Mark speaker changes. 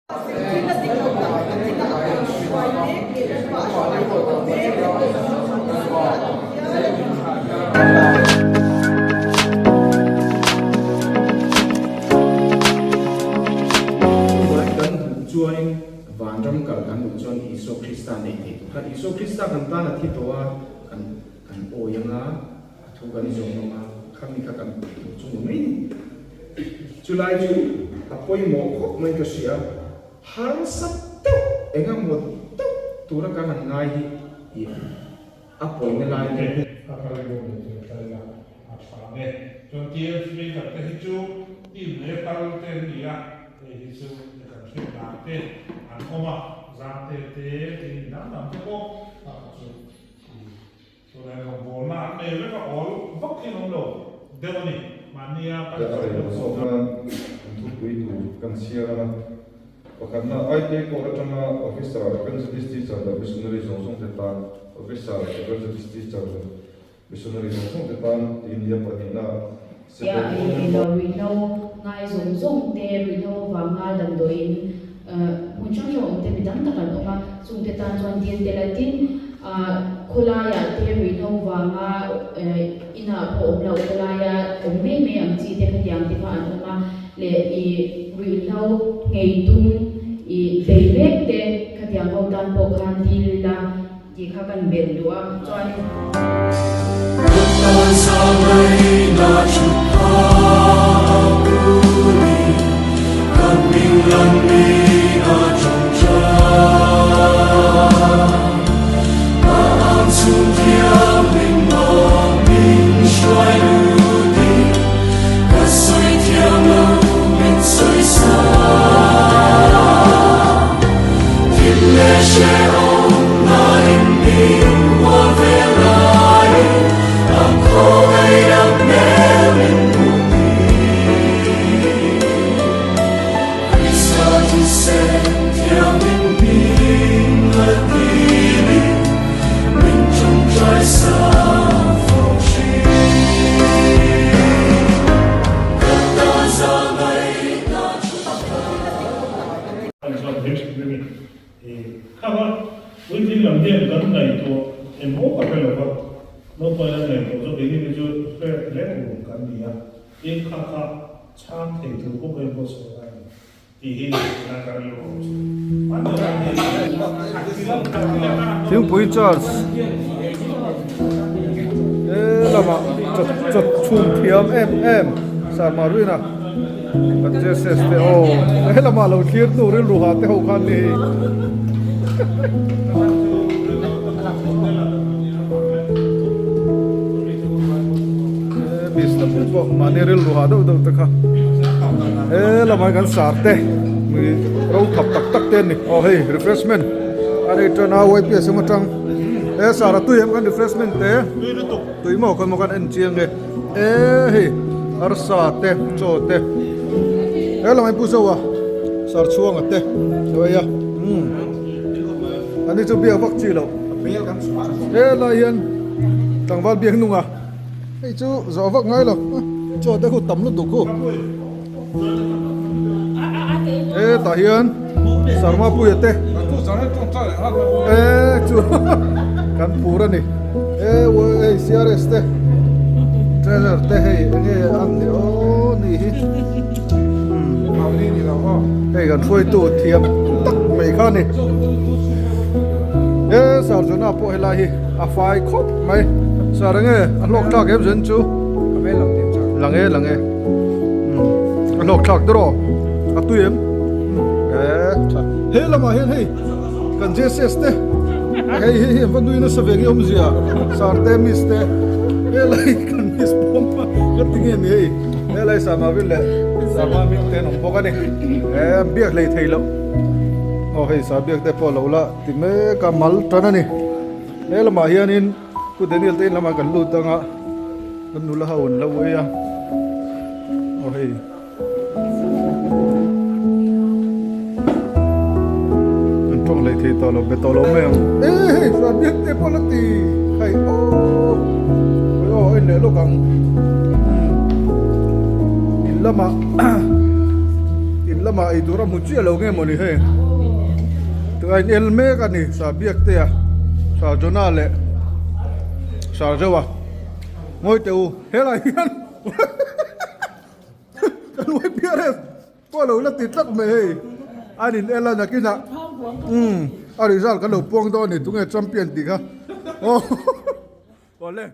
Speaker 1: van ram kal kan lu chon Iso Krista nei te kan Iso Krista kan ta na thi to a kan o yanga thu kan zo ma khami ka kan chu mai July chu apoi mo ko mai ka sia har sap to enga mo to tura ka han ngai hi apoi me lai ne
Speaker 2: akala go ne ta la apa ne chon tie free ka te chu ti ne pal te nia e hi chu ka chi na te an oma za te ti nam te ko a chu so la go bo na ne le ka all vak ki no lo de ni mania pa
Speaker 3: so ka tu pui tu kan sia na wakat na IT ko ra tama officer kan statistics da missionary song te ta officer kan statistics da missionary song te ta India pa na
Speaker 4: ya we know ngai zong te we know wanga dam do in mun chang chong te bidang ta kan oma sung te tan chuan tin te latin khula ya te we know wanga ina po la khula ya me am chi te ka yang te pa an oma le I we know ngei tum I beilek te ka yang ho tan po khan dil la ti kha kan bel duwa chuan
Speaker 5: tiếng Pui Charles lama chặt chum thiam em sa marina kan Jesus te o lama lo thlir tu ri ruha te ho khan ni bis la bu mane ril ruha do ta kha lama kan sar te mi ro thap tak ten ni o hey refreshment ani tana wai pe sama tang sara tu em kan refreshment te tui mo kan en chiang nge he ar sa te cho te la mai pu so wa sar chuang ate so ya ani chu bia vak chi lo la hian tangwal biang nunga ei chu zo vak ngai lo cho te khu tam lu tu khu ta hian sarma pu ate chu kan pura ni wo CRS te treasure te hey nge an ni o ni hi mawni ni lo ho hey kan foi tu thiam tak mai kha ni sar jona po hela hi a fai khop mai sarang an lok tak em zen chu ave lange an lok tak dro a tu em he lama he kan Jesus te hey van doe na saveng om zia sarte miste elai kan mis pompa katingin hey elai sama ville sama mit ten om pokani biak lei thailo o hey sa biak te polo la ti me kamal tanani elama hianin ku daniel te lama kan lu tanga kan nula haun la weya o hey lei thi tolo betolo me sa biak te polati hai o en le lo kang in lama in in lama ai tura mu chi lo nge mo ni he tu ai el me ka ni sa biak te a sa jona le sa jawa ngoi te u he la hian kan wai piares ko lo la ti tlak me he anin ela na kina a result kan lo pong do ni tu nge champion ti kha oh ole